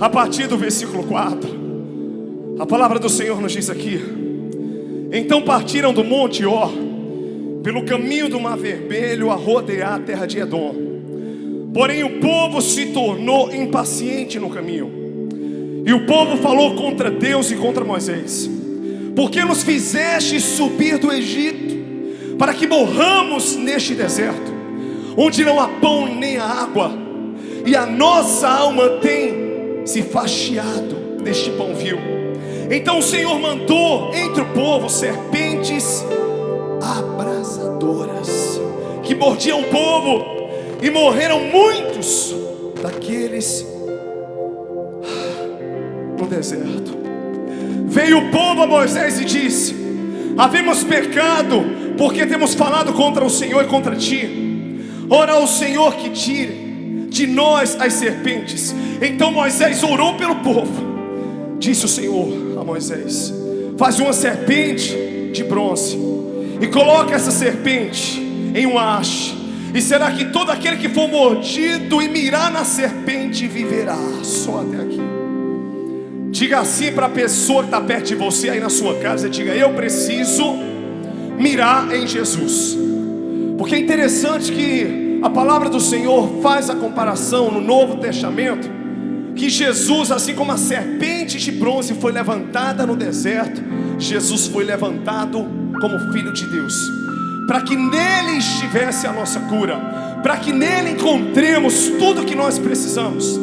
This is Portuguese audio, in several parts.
A partir do versículo 4, a palavra do Senhor nos diz aqui: então partiram do monte Or, pelo caminho do Mar Vermelho, a rodear a terra de Edom. Porém o povo se tornou impaciente no caminho, e o povo falou contra Deus e contra Moisés: por que nos fizeste subir do Egito, para que morramos neste deserto, onde não há pão nem água, e a nossa alma tem se fatiado deste pão vil? Então o Senhor mandou entre o povo serpentes abrasadoras, que mordiam o povo, e morreram muitos daqueles no deserto. Veio o povo a Moisés e disse: havemos pecado, porque temos falado contra o Senhor e contra ti. Ora ao Senhor que tire de nós as serpentes. Então Moisés orou pelo povo. Disse o Senhor a Moisés: faz uma serpente de bronze e coloca essa serpente em uma haste, e será que todo aquele que for mordido e mirar na serpente viverá. Só até aqui. Diga assim para a pessoa que está perto de você aí na sua casa: diga, eu preciso mirar em Jesus. Porque é interessante que a palavra do Senhor faz a comparação no Novo Testamento, que Jesus, assim como a serpente de bronze foi levantada no deserto, Jesus foi levantado como Filho de Deus, para que nele estivesse a nossa cura, para que nele encontremos tudo o que nós precisamos.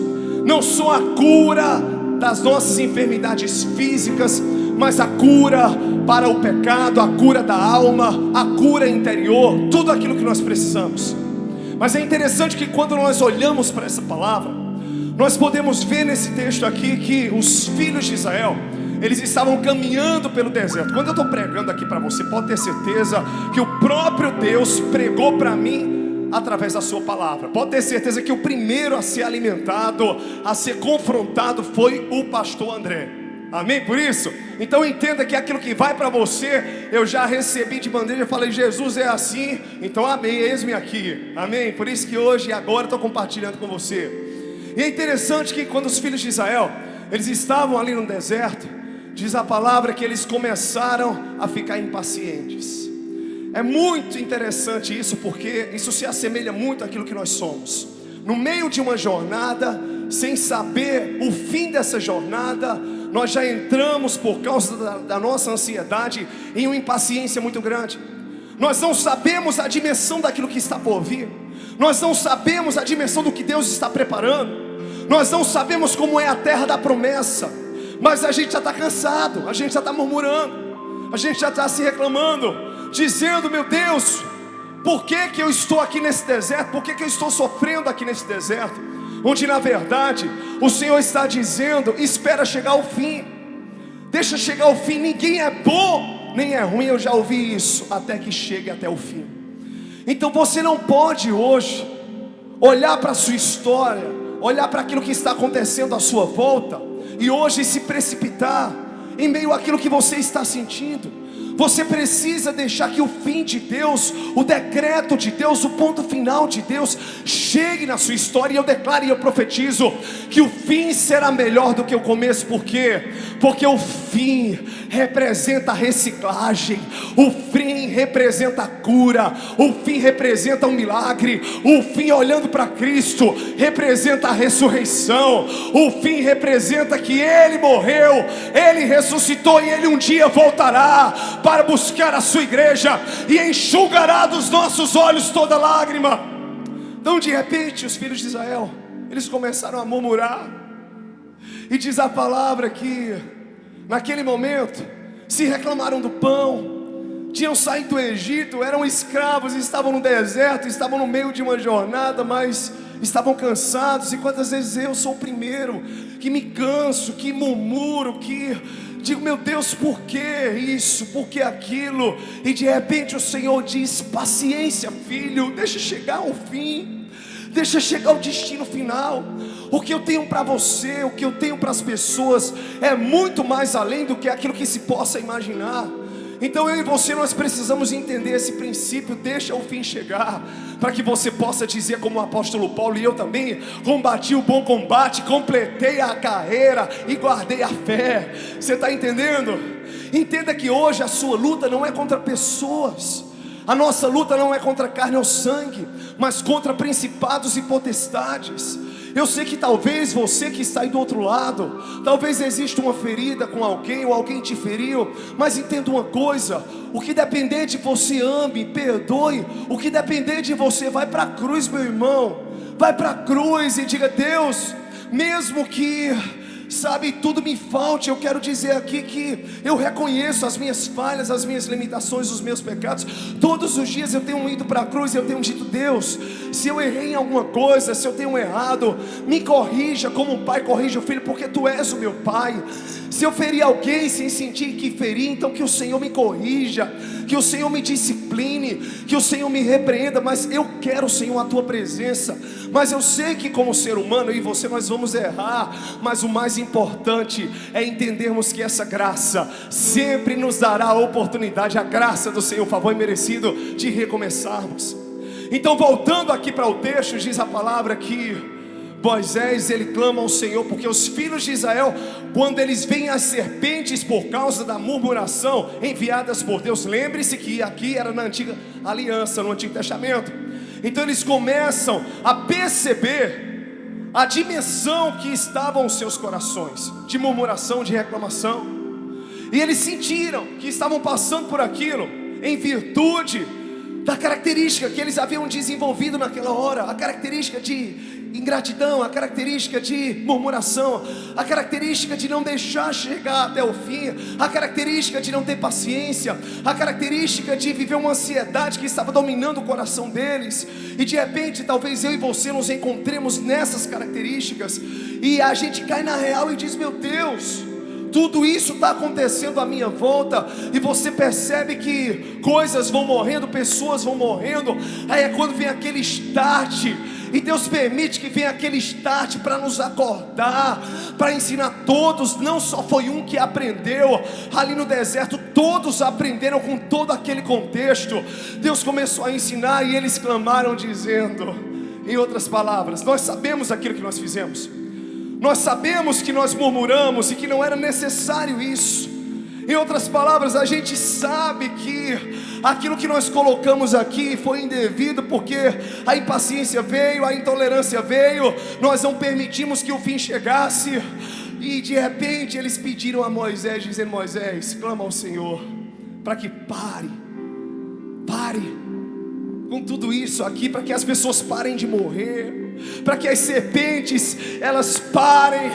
Não só a cura das nossas enfermidades físicas, mas a cura para o pecado, a cura da alma, a cura interior, tudo aquilo que nós precisamos. Mas é interessante que quando nós olhamos para essa palavra, nós podemos ver nesse texto aqui que os filhos de Israel, eles estavam caminhando pelo deserto. Quando eu estou pregando aqui para você, pode ter certeza que o próprio Deus pregou para mim através da sua palavra. Pode ter certeza que o primeiro a ser alimentado, a ser confrontado, foi o pastor André. Amém por isso? Então entenda que aquilo que vai para você, eu já recebi de bandeja. Eu falei: Jesus é assim, então amém, eis-me aqui. Amém? Por isso que hoje e agora estou compartilhando com você. E é interessante que quando os filhos de Israel, eles estavam ali no deserto, diz a palavra que eles começaram a ficar impacientes. É muito interessante isso, porque isso se assemelha muito àquilo que nós somos. No meio de uma jornada, sem saber o fim dessa jornada, nós já entramos, por causa da nossa ansiedade, em uma impaciência muito grande. Nós não sabemos a dimensão daquilo que está por vir. Nós não sabemos a dimensão do que Deus está preparando. Nós não sabemos como é a terra da promessa. Mas a gente já está cansado, a gente já está murmurando, a gente já está se reclamando, dizendo: meu Deus, por que que eu estou aqui nesse deserto? Por que que eu estou sofrendo aqui nesse deserto? Onde na verdade o Senhor está dizendo: espera chegar ao fim, deixa chegar ao fim. Ninguém é bom nem é ruim, eu já ouvi isso, até que chegue até o fim. Então você não pode hoje olhar para a sua história, olhar para aquilo que está acontecendo à sua volta, e hoje se precipitar em meio àquilo que você está sentindo. Você precisa deixar que o fim de Deus, o decreto de Deus, o ponto final de Deus chegue na sua história. E eu declaro e eu profetizo que o fim será melhor do que o começo. Por quê? Porque o fim representa a reciclagem, o fim representa a cura, o fim representa um milagre, o fim, olhando para Cristo, representa a ressurreição, o fim representa que Ele morreu, Ele ressuscitou e Ele um dia voltará para buscar a sua igreja e enxugará dos nossos olhos toda lágrima. Então de repente os filhos de Israel, eles começaram a murmurar, e diz a palavra que naquele momento se reclamaram do pão. Tinham saído do Egito, eram escravos, estavam no deserto, estavam no meio de uma jornada, mas estavam cansados. E quantas vezes eu sou o primeiro que me canso, que murmuro, que digo: meu Deus, por que isso, por que aquilo? E de repente o Senhor diz: paciência, filho, deixa chegar ao fim, deixa chegar ao destino final. O que eu tenho para você, o que eu tenho para as pessoas, é muito mais além do que aquilo que se possa imaginar. Então eu e você, nós precisamos entender esse princípio. Deixa o fim chegar, para que você possa dizer como o apóstolo Paulo, e eu também: combati o bom combate, completei a carreira e guardei a fé. Você está entendendo? Entenda que hoje a sua luta não é contra pessoas. A nossa luta não é contra carne ou sangue, mas contra principados e potestades. Eu sei que talvez você que está aí do outro lado, talvez exista uma ferida com alguém, ou alguém te feriu, mas entenda uma coisa: o que depender de você, ame, perdoe. O que depender de você, vai para a cruz, meu irmão. Vai para a cruz e diga: Deus, mesmo que, sabe, tudo me falte, eu quero dizer aqui que eu reconheço as minhas falhas, as minhas limitações, os meus pecados. Todos os dias eu tenho ido para a cruz e eu tenho dito: Deus, se eu errei em alguma coisa, se eu tenho errado, me corrija como um pai corrige o filho, porque Tu és o meu Pai. Se eu feri alguém sem sentir que feri, então que o Senhor me corrija, que o Senhor me discipline, que o Senhor me repreenda. Mas eu quero, Senhor, a Tua presença. Mas eu sei que como ser humano, eu e você, nós vamos errar. Mas o mais importante é entendermos que essa graça sempre nos dará a oportunidade, a graça do Senhor, o favor imerecido de recomeçarmos. Então, voltando aqui para o texto, diz a palavra que Moisés, ele clama ao Senhor, porque os filhos de Israel, quando eles veem as serpentes por causa da murmuração enviadas por Deus, lembre-se que aqui era na antiga aliança, no Antigo Testamento. Então eles começam a perceber a dimensão que estavam os seus corações, de murmuração, de reclamação. E eles sentiram que estavam passando por aquilo em virtude da característica que eles haviam desenvolvido naquela hora, a característica de ingratidão, a característica de murmuração, a característica de não deixar chegar até o fim, a característica de não ter paciência, a característica de viver uma ansiedade que estava dominando o coração deles. E de repente, talvez eu e você nos encontremos nessas características, e a gente cai na real e diz: meu Deus, tudo isso está acontecendo à minha volta. E você percebe que coisas vão morrendo, pessoas vão morrendo. Aí é quando vem aquele start. E Deus permite que venha aquele start para nos acordar, para ensinar todos. Não só foi um que aprendeu ali no deserto, todos aprenderam com todo aquele contexto. Deus começou a ensinar e eles clamaram dizendo, em outras palavras: nós sabemos aquilo que nós fizemos, nós sabemos que nós murmuramos e que não era necessário isso. Em outras palavras, a gente sabe que aquilo que nós colocamos aqui foi indevido, porque a impaciência veio, a intolerância veio, nós não permitimos que o fim chegasse. E de repente eles pediram a Moisés, dizendo: Moisés, clama ao Senhor para que pare com tudo isso aqui, para que as pessoas parem de morrer, para que as serpentes elas parem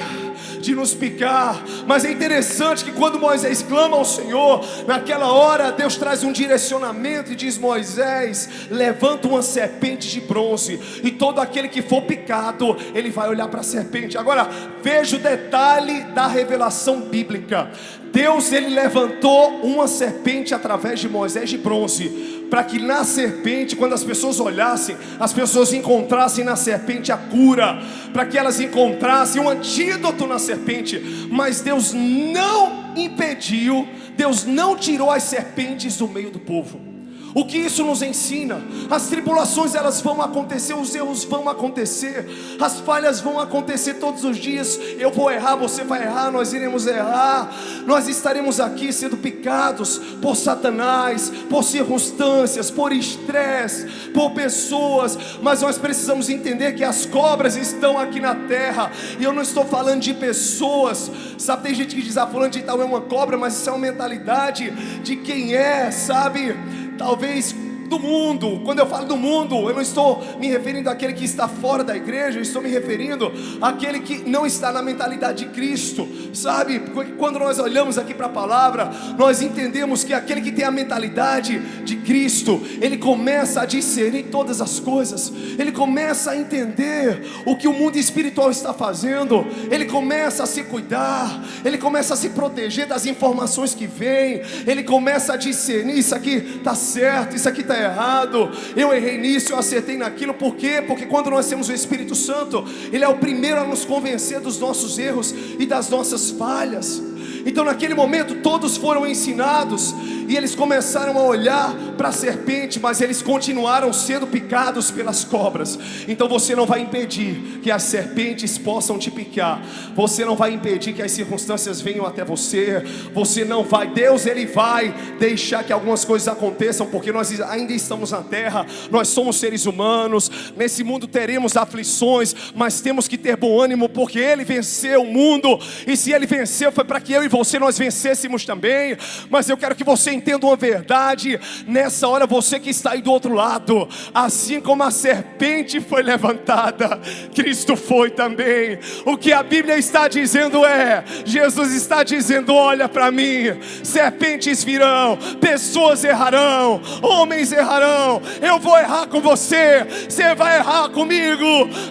de nos picar. Mas é interessante que quando Moisés clama ao Senhor, naquela hora Deus traz um direcionamento e diz: Moisés, levanta uma serpente de bronze, e todo aquele que for picado, ele vai olhar para a serpente. Agora veja o detalhe da revelação bíblica. Deus, ele levantou uma serpente através de Moisés de bronze, para que na serpente, quando as pessoas olhassem, as pessoas encontrassem na serpente a cura, para que elas encontrassem um antídoto na serpente. Mas Deus não impediu, Deus não tirou as serpentes do meio do povo. O que isso nos ensina? As tribulações elas vão acontecer, os erros vão acontecer, as falhas vão acontecer todos os dias. Eu vou errar, você vai errar, nós iremos errar. Nós estaremos aqui sendo picados por Satanás, por circunstâncias, por estresse, por pessoas. Mas nós precisamos entender que as cobras estão aqui na terra. E eu não estou falando de pessoas. Sabe, tem gente que diz: fulano de tal é uma cobra, mas isso é uma mentalidade de quem é, sabe, talvez do mundo. Quando eu falo do mundo, eu não estou me referindo àquele que está fora da igreja, eu estou me referindo àquele que não está na mentalidade de Cristo, sabe? Porque quando nós olhamos aqui para a palavra, nós entendemos que aquele que tem a mentalidade de Cristo, ele começa a discernir todas as coisas, ele começa a entender o que o mundo espiritual está fazendo, ele começa a se cuidar, ele começa a se proteger das informações que vêm, ele começa a discernir: isso aqui está certo, isso aqui está errado, eu errei nisso, eu acertei naquilo. Por quê? Porque quando nós temos o Espírito Santo, ele é o primeiro a nos convencer dos nossos erros e das nossas falhas. Então naquele momento todos foram ensinados, e eles começaram a olhar para a serpente, mas eles continuaram sendo picados pelas cobras. Então você não vai impedir que as serpentes possam te picar, você não vai impedir que as circunstâncias venham até você, você não vai, Deus ele vai deixar que algumas coisas aconteçam, porque nós ainda estamos na terra, nós somos seres humanos, nesse mundo teremos aflições, mas temos que ter bom ânimo, porque ele venceu o mundo, e se ele venceu foi para que eu e você nós vencêssemos também. Mas eu quero que você entenda uma verdade nessa hora, você que está aí do outro lado, assim como a serpente foi levantada, Cristo foi também. O que a Bíblia está dizendo é, Jesus está dizendo: olha para mim, serpentes virão, pessoas errarão, homens errarão, eu vou errar com você, você vai errar comigo,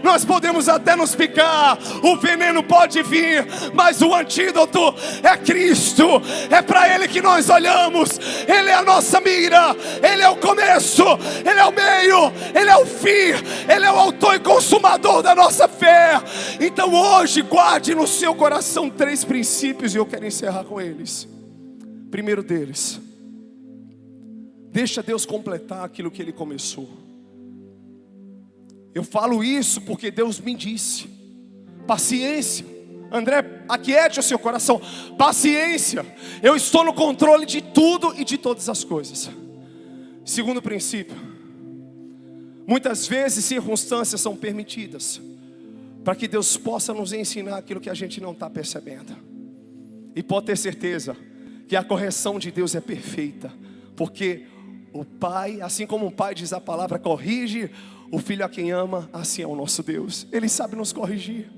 nós podemos até nos picar, o veneno pode vir, mas o antídoto é Cristo, é para Ele que nós olhamos, Ele é a nossa mira, Ele é o começo, Ele é o meio, Ele é o fim, Ele é o autor e consumador da nossa fé. Então hoje guarde no seu coração 3 princípios, e eu quero encerrar com eles. Primeiro deles, deixa Deus completar aquilo que Ele começou. Eu falo isso porque Deus me disse: paciência. André, aquiete o seu coração. Paciência. Eu estou no controle de tudo e de todas as coisas. Segundo princípio, muitas vezes circunstâncias são permitidas para que Deus possa nos ensinar aquilo que a gente não está percebendo. E pode ter certeza que a correção de Deus é perfeita, porque o Pai, assim como o Pai diz a palavra, corrige o Filho a quem ama, assim é o nosso Deus. Ele sabe nos corrigir.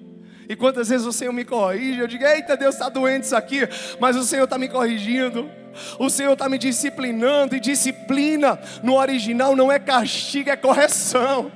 E quantas vezes o Senhor me corrige, eu digo: eita, Deus, está doente isso aqui, mas o Senhor está me corrigindo, o Senhor está me disciplinando. E disciplina no original não é castigo, é correção.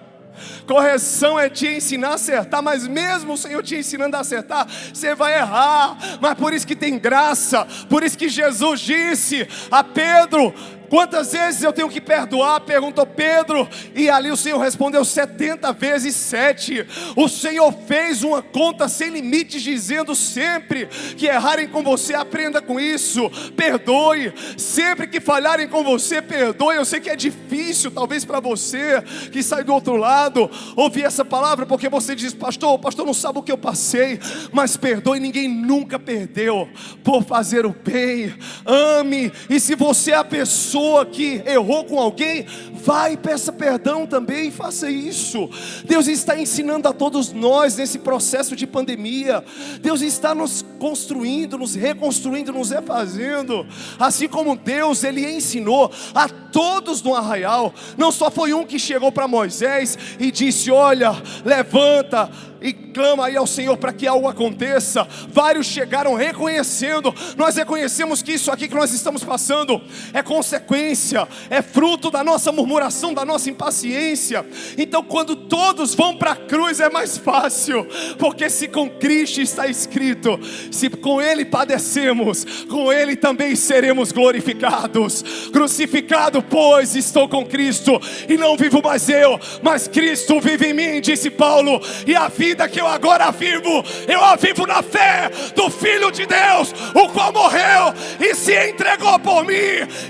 Correção é te ensinar a acertar, mas mesmo o Senhor te ensinando a acertar, você vai errar. Mas por isso que tem graça, por isso que Jesus disse a Pedro: quantas vezes eu tenho que perdoar? Perguntou Pedro, e ali o Senhor respondeu 70 vezes 7. O Senhor fez uma conta sem limites, dizendo: sempre que errarem com você, aprenda com isso, perdoe. Sempre que falharem com você, perdoe. Eu sei que é difícil, talvez para você que sai do outro lado, ouvir essa palavra, porque você diz: pastor, o pastor não sabe o que eu passei. Mas perdoe, ninguém nunca perdeu por fazer o bem. Ame, e se você é a pessoa que errou com alguém, vai e peça perdão também, faça isso. Deus está ensinando a todos nós nesse processo de pandemia. Deus está nos construindo, nos reconstruindo, nos refazendo. Assim como Deus, Ele ensinou a todos no arraial. Não só foi um que chegou para Moisés e disse: olha, levanta e clama aí ao Senhor para que algo aconteça. Vários chegaram reconhecendo. Nós reconhecemos que isso aqui que nós estamos passando é consequência, é fruto da nossa murmuração, da nossa impaciência. Então quando todos vão para a cruz é mais fácil, porque se com Cristo está escrito: se com Ele padecemos, com Ele também seremos glorificados. Crucificado, pois, estou com Cristo, e não vivo mais eu, mas Cristo vive em mim, disse Paulo. E a vida que eu agora vivo, eu a vivo na fé do Filho de Deus, o qual morreu e se entregou por mim.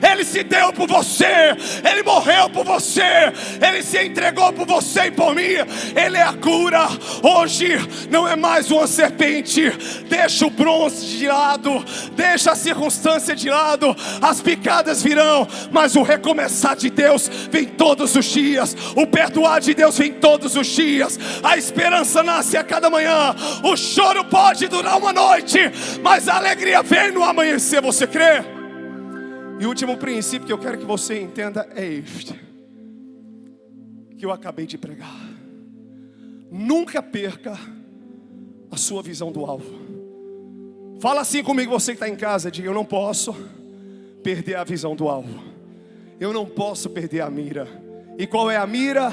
Ele se deu por você, Ele morreu por você, Ele se entregou por você e por mim. Ele é a cura. Hoje não é mais uma serpente. Deixa o bronze de lado, deixa a circunstância de lado. As picadas virão, mas o recomeçar de Deus vem todos os dias. O perdoar de Deus vem todos os dias. A esperança nasce a cada manhã. O choro pode durar uma noite, mas a alegria vem no amanhecer. Você crê? E o último princípio que eu quero que você entenda é este, que eu acabei de pregar: nunca perca a sua visão do alvo. Fala assim comigo, você que está em casa, diga: eu não posso perder a visão do alvo, eu não posso perder a mira. E qual é a mira?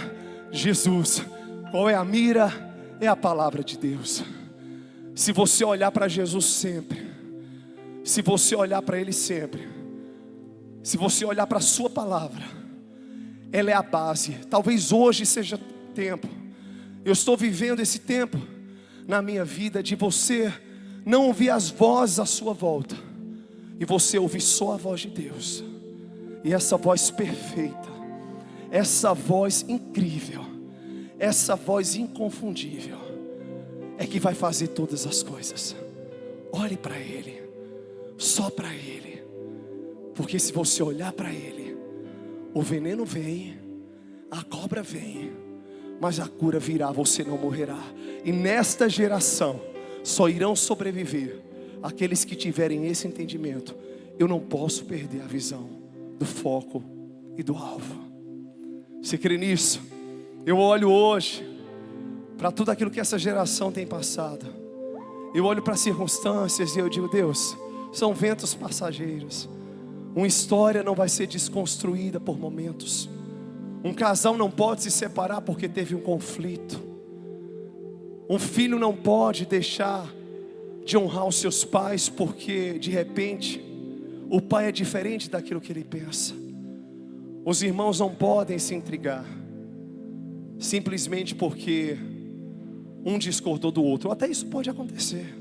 Jesus. Qual é a mira? É a palavra de Deus. Se você olhar para Jesus sempre, se você olhar para Ele sempre, se você olhar para a sua palavra, ela é a base. Talvez hoje seja tempo, eu estou vivendo esse tempo na minha vida, de você não ouvir as vozes à sua volta, e você ouvir só a voz de Deus. E essa voz perfeita, essa voz incrível, essa voz inconfundível, é que vai fazer todas as coisas. Olhe para Ele, só para Ele, porque se você olhar para Ele, o veneno vem, a cobra vem, mas a cura virá, você não morrerá. E nesta geração só irão sobreviver aqueles que tiverem esse entendimento. Eu não posso perder a visão do foco e do alvo. Você crê nisso? Eu olho hoje para tudo aquilo que essa geração tem passado. Eu olho para as circunstâncias e eu digo: Deus, são ventos passageiros. Uma história não vai ser desconstruída por momentos. Um casal não pode se separar porque teve um conflito. Um filho não pode deixar de honrar os seus pais porque de repente o pai é diferente daquilo que ele pensa. Os irmãos não podem se intrigar simplesmente porque um discordou do outro. Até isso pode acontecer,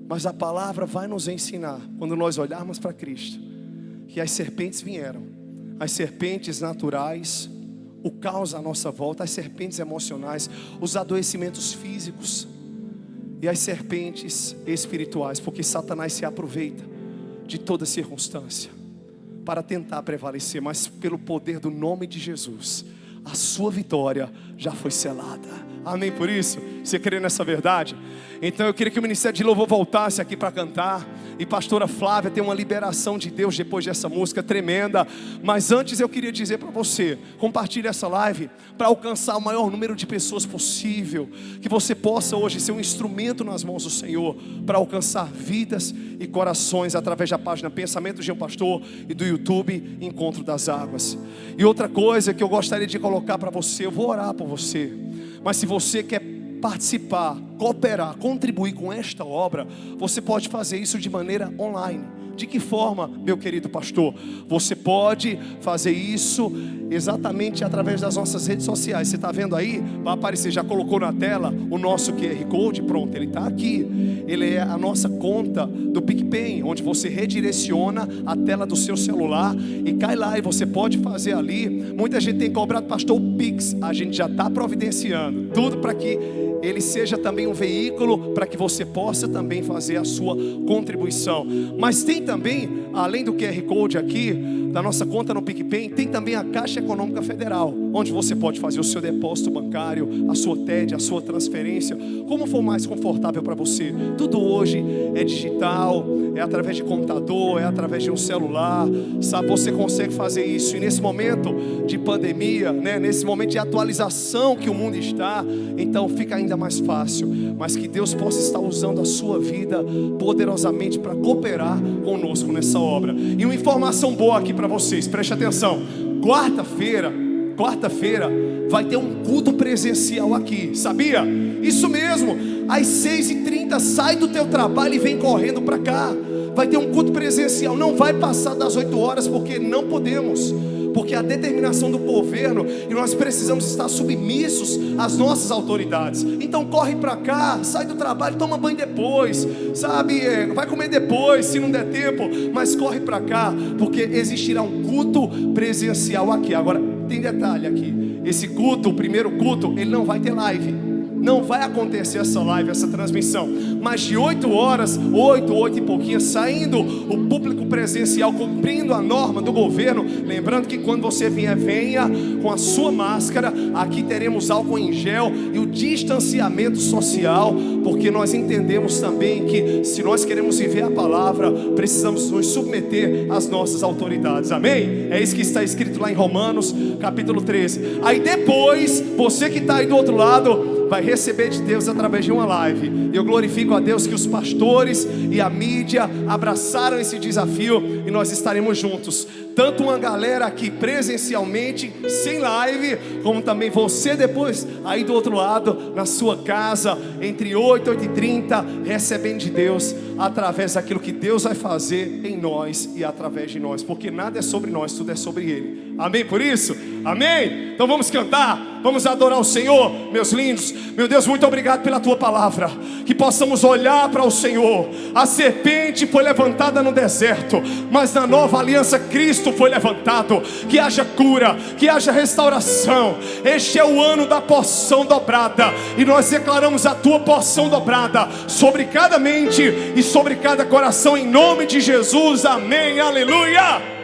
mas a palavra vai nos ensinar, quando nós olharmos para Cristo, que as serpentes vieram, as serpentes naturais, o caos à nossa volta, as serpentes emocionais, os adoecimentos físicos e as serpentes espirituais, porque Satanás se aproveita de toda circunstância para tentar prevalecer, mas pelo poder do nome de Jesus, a sua vitória já foi selada. Amém por isso? Você crê nessa verdade? Então eu queria que o Ministério de Louvor voltasse aqui para cantar. E pastora Flávia tem uma liberação de Deus depois dessa música tremenda. Mas antes eu queria dizer para você: compartilhe essa live para alcançar o maior número de pessoas possível. Que você possa hoje ser um instrumento nas mãos do Senhor para alcançar vidas e corações através da página Pensamentos de um Pastor e do YouTube Encontro das Águas. E outra coisa que eu gostaria de colocar para você, eu vou orar por você, mas se você quer participar, cooperar, contribuir com esta obra, você pode fazer isso de maneira online. De que forma, meu querido pastor? Você pode fazer isso exatamente através das nossas redes sociais. Você está vendo aí? Vai aparecer, já colocou na tela o nosso QR Code, pronto, ele está aqui. Ele é a nossa conta do PicPay, onde você redireciona a tela do seu celular e cai lá, e você pode fazer ali. Muita gente tem cobrado, pastor, o Pix. A gente já está providenciando tudo para que ele seja também um veículo para que você possa também fazer a sua contribuição. Mas tem também, além do QR Code aqui, da nossa conta no PicPay, tem também a Caixa Econômica Federal, onde você pode fazer o seu depósito bancário, a sua TED, a sua transferência, como for mais confortável para você. Tudo hoje é digital, é através de computador, é através de um celular, sabe? Você consegue fazer isso. E nesse momento de pandemia, né, nesse momento de atualização que o mundo está, então fica ainda mais fácil. Mas que Deus possa estar usando a sua vida poderosamente para cooperar conosco nessa obra. E uma informação boa aqui para vocês, preste atenção. Quarta-feira vai ter um culto presencial aqui, sabia? Isso mesmo, às 6h30 sai do teu trabalho e vem correndo para cá. Vai ter um culto presencial, não vai passar das 8 horas, porque não podemos, porque a determinação do governo, e nós precisamos estar submissos às nossas autoridades. Então corre para cá, sai do trabalho, toma banho depois, sabe, vai comer depois se não der tempo, mas corre para cá, porque existirá um culto presencial aqui. Agora tem detalhe aqui, esse culto, o primeiro culto, ele não vai ter live. Não vai acontecer essa live, essa transmissão, mas de 8 horas, 8 e pouquinho, saindo o público presencial, cumprindo a norma do governo. Lembrando que quando você vier, venha com a sua máscara. Aqui teremos álcool em gel e o distanciamento social, porque nós entendemos também que se nós queremos viver a palavra, precisamos nos submeter às nossas autoridades. Amém? É isso que está escrito lá em Romanos capítulo 13. Aí depois, você que está aí do outro lado vai receber de Deus através de uma live. Eu glorifico a Deus que os pastores e a mídia abraçaram esse desafio, e nós estaremos juntos, tanto uma galera aqui presencialmente, sem live, como também você depois, aí do outro lado, na sua casa, entre 8 e 8h30, recebendo de Deus, através daquilo que Deus vai fazer em nós e através de nós, porque nada é sobre nós, tudo é sobre Ele. Amém por isso? Amém? Então vamos cantar, vamos adorar o Senhor, meus lindos. Meu Deus, muito obrigado pela Tua palavra, que possamos olhar para o Senhor. A serpente foi levantada no deserto, mas na nova aliança Cristo foi levantado. Que haja cura, que haja restauração. Este é o ano da porção dobrada, e nós declaramos a Tua porção dobrada sobre cada mente e sobre cada coração, em nome de Jesus. Amém, aleluia.